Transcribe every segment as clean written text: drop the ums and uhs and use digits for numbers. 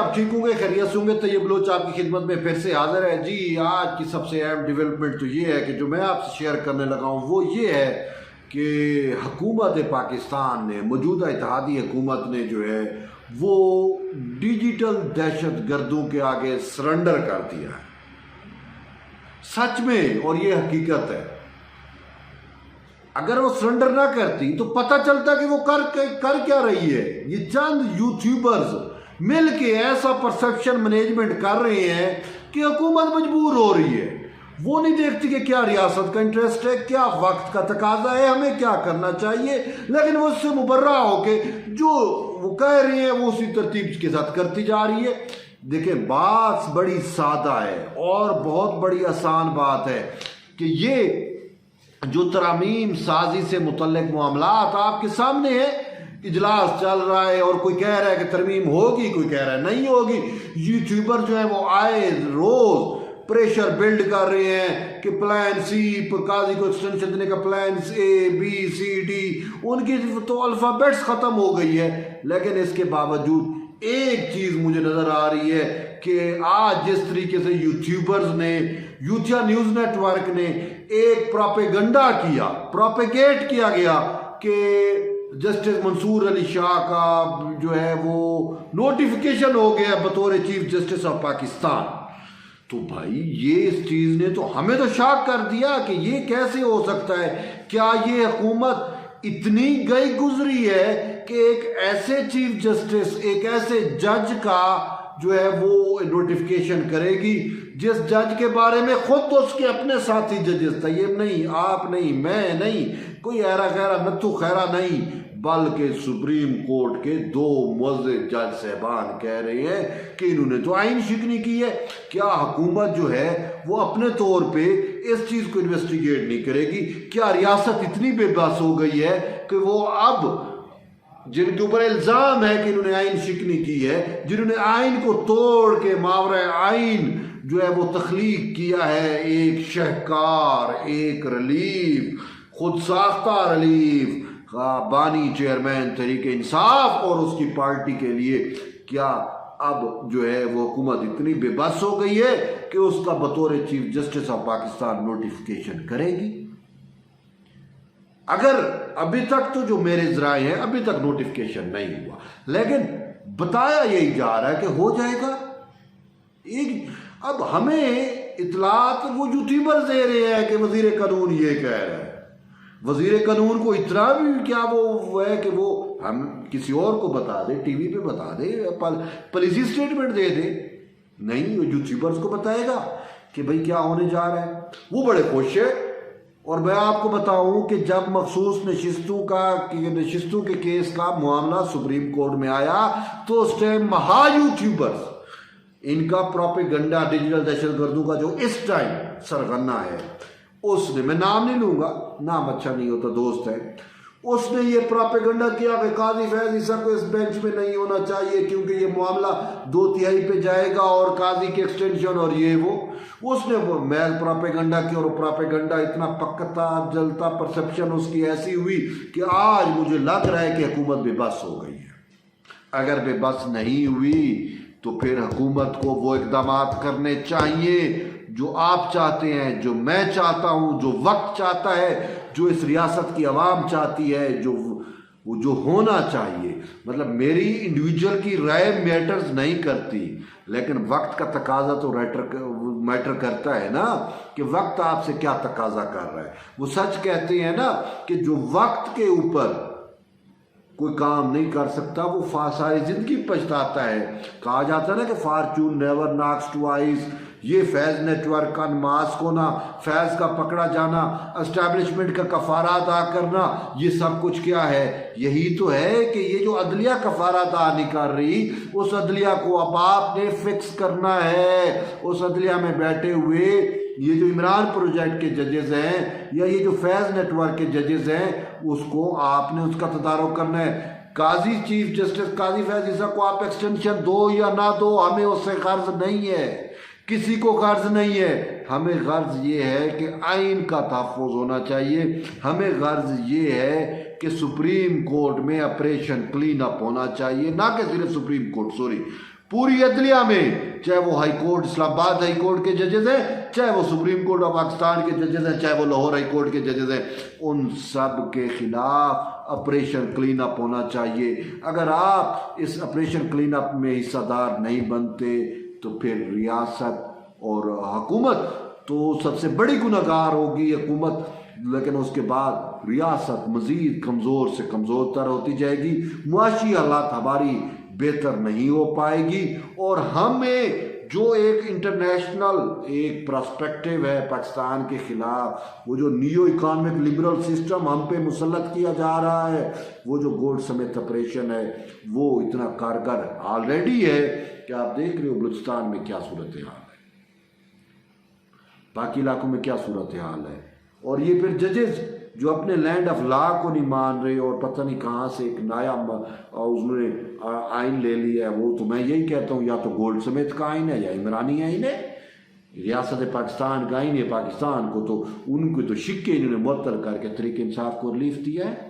आप ठीक होंगे, खैरियत से होंगे। तैयब बलोच आपकी खिदमत में फिर से हाजिर है जी। आज की सबसे अहम डेवलपमेंट तो ये है कि जो मैं आपसे शेयर करने लगा हूँ वो ये है कि हुकूमत पाकिस्तान ने, मौजूदा इत्तेहादी हुकूमत ने जो है वो डिजिटल दहशत गर्दों के आगे सरेंडर कर दिया है। सच में, और ये हकीकत है। अगर वो सरेंडर ना करती तो पता चलता कि वो कर क्या रही है। ये चंद यूट्यूबर्स मिल के ऐसा परसेप्शन मैनेजमेंट कर रहे हैं कि हुकूमत मजबूर हो रही है। वो नहीं देखती कि क्या रियासत का इंटरेस्ट है, क्या वक्त का तकाजा है, हमें क्या करना चाहिए, लेकिन वो उससे मुबर्रा होके जो वो कह रही है वो उसी तरतीब के साथ करती जा रही है। देखिए, बात बड़ी सादा है और बहुत बड़ी आसान बात है कि ये जो तरामीम साजी से मुतल्लिक मामलात आपके सामने है। इजलास चल रहा है और कोई कह रहा है कि तरमीम होगी, कोई कह रहा है नहीं होगी। यूट्यूबर जो है वो आए रोज प्रेशर बिल्ड कर रहे हैं कि प्लान सी, काजी को एक्सटेंशन देने का प्लान ABCD, उनकी तो अल्फ़ाबेट्स ख़त्म हो गई है। लेकिन इसके बावजूद एक चीज़ मुझे नज़र आ रही है कि आज जिस तरीके से यूट्यूबर्स ने, यूथिया न्यूज़ नेटवर्क ने एक प्रोपेगेंडा किया, प्रोपेगेट किया गया कि जस्टिस मंसूर अली शाह का जो है वो नोटिफिकेशन हो गया बतौर चीफ जस्टिस ऑफ पाकिस्तान। तो भाई ये इस चीज़ ने तो हमें तो शॉक कर दिया कि ये कैसे हो सकता है। क्या ये हुकूमत इतनी गई गुजरी है कि एक ऐसे चीफ जस्टिस, एक ऐसे जज का जो है वो नोटिफिकेशन करेगी जिस जज के बारे में खुद तो उसके अपने साथी जजेस, तैयब नहीं, आप नहीं, मैं नहीं, कोई ऐरा खैरा नत्थु खैरा नहीं, बल्कि सुप्रीम कोर्ट के 2 मुअज़्ज़िज़ जज साहबान कह रहे हैं कि इन्होंने तो आइन शिकनी की है। क्या हुकूमत जो है वो अपने तौर पे इस चीज़ को इन्वेस्टिगेट नहीं करेगी? क्या रियासत इतनी बेबस हो गई है कि वो अब जिनके ऊपर इल्ज़ाम है कि इन्होंने आइन शिकनी की है, जिन्होंने आइन को तोड़ के मावरा आइन जो है वो तख्लीक किया है, एक शहकार, एक रिलीफ, खुद साख्ता रिलीफ, बानी चेयरमैन तहरीक इंसाफ और उसकी पार्टी के लिए, क्या अब जो है वो हुकूमत इतनी बेबस हो गई है कि उसका बतौर chief justice of Pakistan notification करेगी? अगर अभी तक तो जो मेरे ज़राए हैं अभी तक नोटिफिकेशन नहीं हुआ, लेकिन बताया यही जा रहा है कि हो जाएगा। अब हमें इतलात वो यूट्यूबर दे रहे हैं कि वजीर कानून ये कह रहा है। वजीर कानून को इतना भी क्या वो है कि वो हम किसी और को बता दे, टीवी पे बता दे, पॉलिसी स्टेटमेंट दे दे? नहीं, वो यूट्यूबर्स को बताएगा कि भाई क्या होने जा रहा है। वो बड़े खुश है। और मैं आपको बताऊं कि जब मखसूस नशिस्तों के केस का मामला सुप्रीम कोर्ट में आया तो उस टाइम महा यूट्यूबर्स, इनका प्रोपेगेंडा डिजिटल दहशतगर्दों का जो इस टाइम सरगना है, उसने, मैं नाम नहीं लूंगा, नाम अच्छा नहीं होता, दोस्त है, उसने ये प्रोपेगेंडा किया कि काजी फैज ईसा को इस बेंच में नहीं होना चाहिए क्योंकि ये मामला 2/3 पे जाएगा और काजी की एक्सटेंशन और ये वो। उसने वो मैल प्रोपेगेंडा की और प्रोपेगेंडा इतना पकता जलता परसेप्शन उसकी ऐसी हुई कि आज मुझे लग रहा है कि हुकूमत बेबस हो गई है। अगर बेबस नहीं हुई तो फिर हुकूमत को वो इक़दामात करने चाहिए जो आप चाहते हैं, जो मैं चाहता हूं, जो वक्त चाहता है, जो इस रियासत की आवाम चाहती है, जो होना चाहिए। मतलब मेरी इंडिविजुअल की राय मैटर्स नहीं करती, लेकिन वक्त का तकाजा तो मैटर करता है ना, कि वक्त आपसे क्या तकाजा कर रहा है। वो सच कहते हैं ना कि जो वक्त के ऊपर कोई काम नहीं कर सकता वो सारी जिंदगी पछताता है। कहा जाता है ना कि फॉर्चून नेवर नॉक्स ट्वाइस। ये फैज़ नेटवर्क का मास्क होना, फैज़ का पकड़ा जाना, एस्टैब्लिशमेंट का कफारा अदा करना, ये सब कुछ क्या है? यही तो है कि ये जो अदलिया कफारा अदा नहीं कर रही, उस अदलिया को अब आपने फिक्स करना है। उस अदलिया में बैठे हुए ये जो इमरान प्रोजेक्ट के जजेस हैं या ये जो फैज़ नेटवर्क के जजेस हैं, उसको आपने उसका तदारुक करना है। काजी चीफ जस्टिस काजी फैज ईसा को आप एक्सटेंशन दो या ना दो, हमें उससे गर्ज नहीं है, किसी को गर्ज नहीं है। हमें गर्ज ये है कि आइन का तहफ़्फ़ुज़ होना चाहिए। हमें गर्ज ये है कि सुप्रीम कोर्ट में ऑपरेशन क्लीन अप होना चाहिए, ना कि सिर्फ सुप्रीम कोर्ट, सॉरी, पूरी अदलिया में, चाहे वो high court Islamabad high court के जजेस हैं, चाहे वो सुप्रीम कोर्ट ऑफ पाकिस्तान के जजेस हैं, चाहे वो लाहौर हाई कोर्ट के जजेस हैं, उन सब के खिलाफ ऑपरेशन क्लीन अप होना चाहिए। अगर आप इस ऑपरेशन क्लीन अप में हिस्सेदार नहीं बनते तो फिर रियासत और हुकूमत तो सबसे बड़ी गुनहगार होगी हुकूमत, लेकिन उसके बाद रियासत मज़ीद कमज़ोर से कमज़ोर तर होती जाएगी, मुआशी हालात हमारी बेहतर नहीं हो पाएगी, और हमें जो एक इंटरनेशनल एक पर्सपेक्टिव है पाकिस्तान के ख़िलाफ़, वो जो नियो इकोनॉमिक लिबरल सिस्टम हम पे मुसल्लत किया जा रहा है, वो जो गोल्ड समेत ऑपरेशन है, वो इतना कारगर ऑलरेडी है कि आप देख रहे हो बलूचिस्तान में क्या सूरत हाल है, बाकी इलाकों में क्या सूरत हाल है। और ये फिर जजेस जो अपने लैंड ऑफ लॉ को नहीं मान रहे और पता नहीं कहाँ से एक नया उसने आइन ले लिया है, वो तो मैं यही कहता हूँ या तो गोल्ड समेत का आइन है या इमरानी आइन है, रियासत पाकिस्तान का आइन है। पाकिस्तान को तो उनको तो शिक्के इन्होंने मुअत्तल करके तहरीक इंसाफ को रिलीफ दिया है।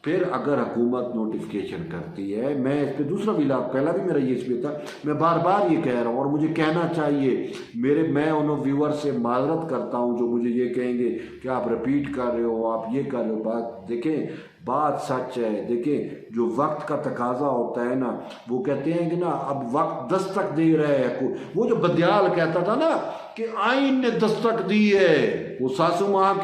फिर अगर हुकूमत नोटिफिकेशन करती है, मैं इस पर दूसरा भी पहला भी मेरा ये इस पर था, मैं बार बार ये कह रहा हूँ और मुझे कहना चाहिए, मैं उन व्यूअर से माजरत करता हूँ जो मुझे ये कहेंगे कि आप रिपीट कर रहे हो, आप ये कर रहे हो। बात देखें, बात सच है। देखें, जो वक्त का तकाजा होता है ना, वो कहते हैं कि ना अब वक्त दस्तक दे रहा है। वो जो बदियाल कहता था ना कि आइन ने दस्तक दी है, वो सासू माँ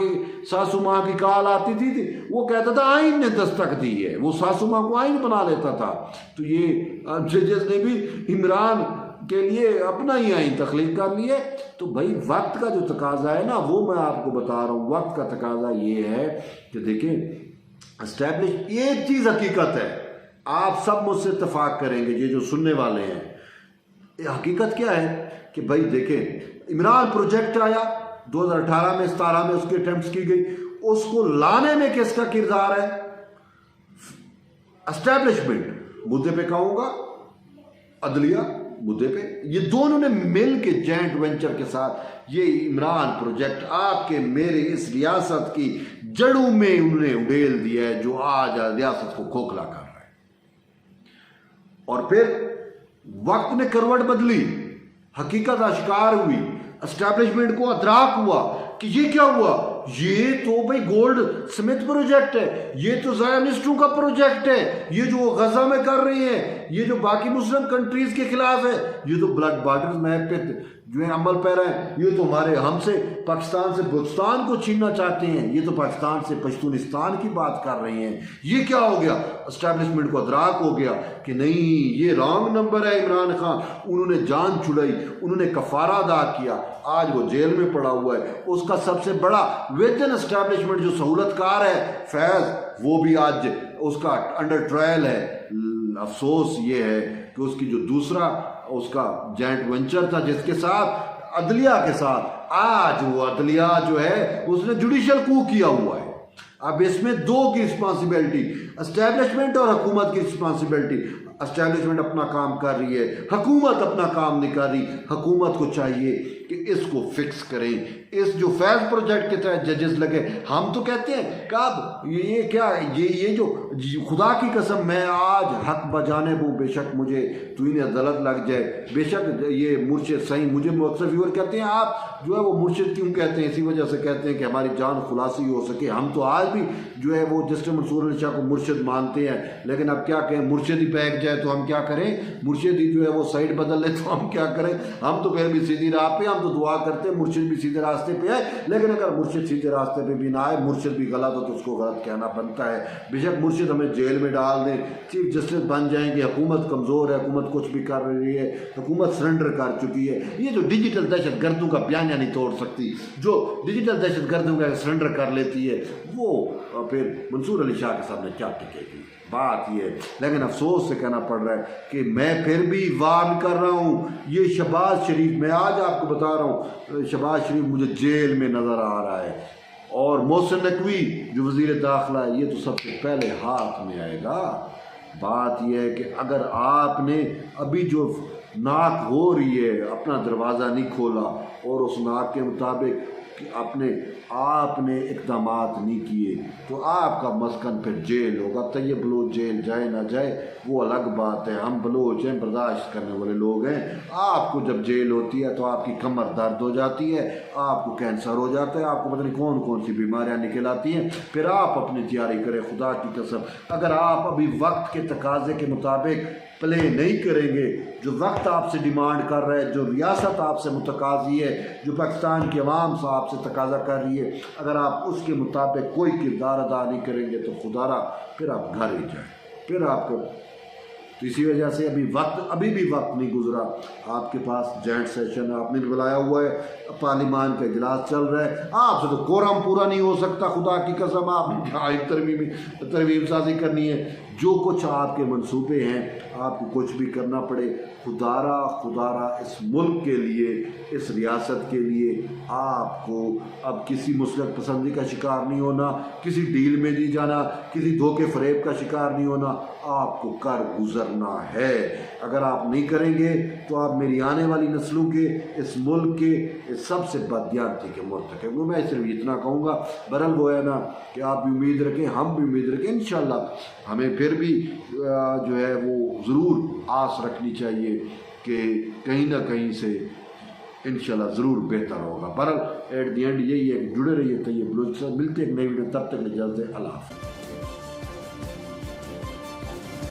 की काल आती थी, वो कहता था आइन ने दस्तक दी है, वो सासू माँ को आइन बना लेता था। तो ये जजेस ने भी इमरान के लिए अपना ही आइन तख्लीक कर लिया। तो भाई वक्त का जो तकाजा है ना, वो मैं आपको बता रहा हूँ। वक्त का तकाजा ये है कि देखें, एस्टैब्लिश एक चीज हकीकत है, आप सब मुझसे इत्तेफाक करेंगे, ये जो सुनने वाले हैं, ये हकीकत क्या है कि भाई देखें, इमरान प्रोजेक्ट आया 2018 में 17 में उसकी अटेम्प्ट्स की गई, उसको लाने में किसका किरदार है? एस्टैब्लिशमेंट मुद्दे पे कहूंगा, अदलिया मुद्दे पे, ये दोनों ने मिल के जॉइंट वेंचर के साथ ये इमरान प्रोजेक्ट आपके मेरे इस रियासत की जड़ों में उन्होंने उड़ेल दिया है, जो आज रियासत को खोखला कर रहा है। और फिर वक्त ने करवट बदली, हकीकत आश्कार हुई, एस्टैब्लिशमेंट को अदराक हुआ कि ये क्या हुआ, ये तो भाई गोल्ड स्मिथ प्रोजेक्ट है, ये तो ज़ायनिस्टों का प्रोजेक्ट है, ये जो गजा में कर रही है, ये जो बाकी मुस्लिम कंट्रीज के खिलाफ है, ये तो ब्लड बॉर्डर मैप पे जो है अमल पैरा है, ये तो हमारे हमसे पाकिस्तान से बलूचिस्तान को छीनना चाहते हैं, ये तो पाकिस्तान से पश्तूनिस्तान की बात कर रहे हैं। ये क्या हो गया? एस्टैब्लिशमेंट को अदराक हो गया कि नहीं, ये रॉन्ग नंबर है। इमरान खान, उन्होंने जान छुड़ाई, उन्होंने कफारा अदा किया, आज वो जेल में पड़ा हुआ है। उसका सबसे बड़ा वेतन एस्टैब्लिशमेंट जो सहूलतकार है फैज, वो भी आज उसका अंडर ट्रायल है। अफसोस ये है कि उसकी जो दूसरा उसका जॉइंट वेंचर था जिसके साथ अदलिया के साथ, आज वो अदलिया जो है उसने जुडिशियल कू किया हुआ है। अब इसमें दो की रिस्पॉन्सिबिलिटी, एस्टैब्लिशमेंट और हुकूमत की रिस्पॉन्सिबिलिटी। एस्टैब्लिशमेंट अपना काम कर रही है, हुकूमत अपना काम नहीं कर रही। हुकूमत को चाहिए कि इसको फिक्स करें। इस जो फैज प्रोजेक्ट के तहत जजेस लगे, हम तो कहते हैं कब ये क्या, ये जो खुदा की कसम, मैं आज हक बजाने वो, बेशक मुझे तो इन्हें गलत लग जाए, बेशक ये मुर्शिद सही, मुझे अक्सर व्यूअर कहते हैं आप जो है वो मुर्शिद क्यों कहते हैं, इसी वजह से कहते हैं कि हमारी जान खुलासी हो सके। हम तो आज भी जो है वो जस्टिस मंसूर अली शाह को मुर्शिद मानते हैं, लेकिन अब क्या कहें, मुर्शिद ही पैक जाए तो हम क्या करें, मुर्शिद ही जो है वो साइड बदल ले तो हम क्या करें। हम तो फिर भी सीधी राह पे, हम तो दुआ करते हैं मुर्शिद भी सीधे रास्ते पे आए, लेकिन अगर मुर्शिद सीधे रास्ते पे भी ना आए, मुर्शिद भी गलत हो तो उसको गलत कहना बनता है। बेशक मुर्शिद हमें जेल में डाल दें, चीफ जस्टिस बन जाएंगे, हुकूमत कमज़ोर है, हुकूमत कुछ भी कर रही है, हुकूमत सरेंडर कर चुकी है। ये जो डिजिटल दहशत गर्दों का बयानिया नहीं तोड़ सकती, जो डिजिटल दहशत गर्दों का सरेंडर कर लेती है, वो फिर मंसूर अली शाह के सामने क्या टिकेगी। बात ये, लेकिन अफसोस से कहना पड़ रहा है कि मैं फिर भी वार्न कर रहा हूँ, ये शहबाज शरीफ, मैं आज आपको बता रहा हूँ, शहबाज शरीफ मुझे जेल में नज़र आ रहा है, और मोहसिन नकवी जो वज़ीर दाखिला है, ये तो सबसे पहले हाथ में आएगा। बात यह है कि अगर आपने अभी जो नाक हो रही है, अपना दरवाज़ा नहीं खोला और उस नाक के मुताबिक کہ آپ نے اقدامات نہیں کیے تو آپ کا مسکن پھر جیل ہوگا۔ طیب بلوچ جیل جائے نہ جائے وہ الگ بات ہے، ہم بلوچ ہیں، برداشت کرنے والے لوگ ہیں۔ آپ کو جب جیل ہوتی ہے تو آپ کی کمر درد ہو جاتی ہے، آپ کو کینسر ہو جاتا ہے، آپ کو پتہ نہیں کون کون سی بیماریاں نکل آتی ہیں، پھر آپ اپنی تیاری کریں۔ خدا کی قسم اگر آپ ابھی وقت کے تقاضے کے مطابق پلے نہیں کریں گے، جو وقت آپ سے ڈیمانڈ کر رہا ہے، جو ریاست آپ سے متقاضی ہے، جو پاکستان کی عوام سے آپ سے تقاضا کر رہی ہے، اگر آپ اس کے مطابق کوئی کردار ادا نہیں کریں گے تو خدا را پھر آپ گھر ہی جائیں، پھر آپ کو تو اسی وجہ سے ابھی بھی وقت نہیں گزرا۔ آپ کے پاس جوائنٹ سیشن آپ نے بلایا ہوا ہے، پارلیمان کا اجلاس چل رہا ہے، آپ سے تو کورم پورا نہیں ہو سکتا۔ خدا کی قسم آپ ترمیم سازی کرنی ہے، جو کچھ آپ کے منصوبے ہیں آپ کو کچھ بھی کرنا پڑے، خدا را اس ملک کے لیے، اس ریاست کے لیے آپ کو اب کسی مسلک پسندی کا شکار نہیں ہونا، کسی ڈیل میں نہیں جانا، کسی دھوکے فریب کا شکار نہیں ہونا، آپ کو کر گزرنا ہے۔ اگر آپ نہیں کریں گے تو آپ میری آنے والی نسلوں کے، اس ملک کے سب سے بدیانتی کے مرتکب ہوں۔ میں صرف اتنا کہوں گا، برل وہ ہے نا کہ آپ بھی امید رکھیں، ہم بھی امید رکھیں، انشاءاللہ ہمیں پھر بھی جو ہے وہ ضرور آس رکھنی چاہیے کہ کہیں نہ کہیں سے انشاءاللہ ضرور بہتر ہوگا۔ برل ایٹ دی اینڈ یہی ہے کہ جڑے رہیے طیب بلوچ کے ساتھ، ملتے ایک نئی ویڈیو، تب تک اجازت ہے، اللہ حافظ۔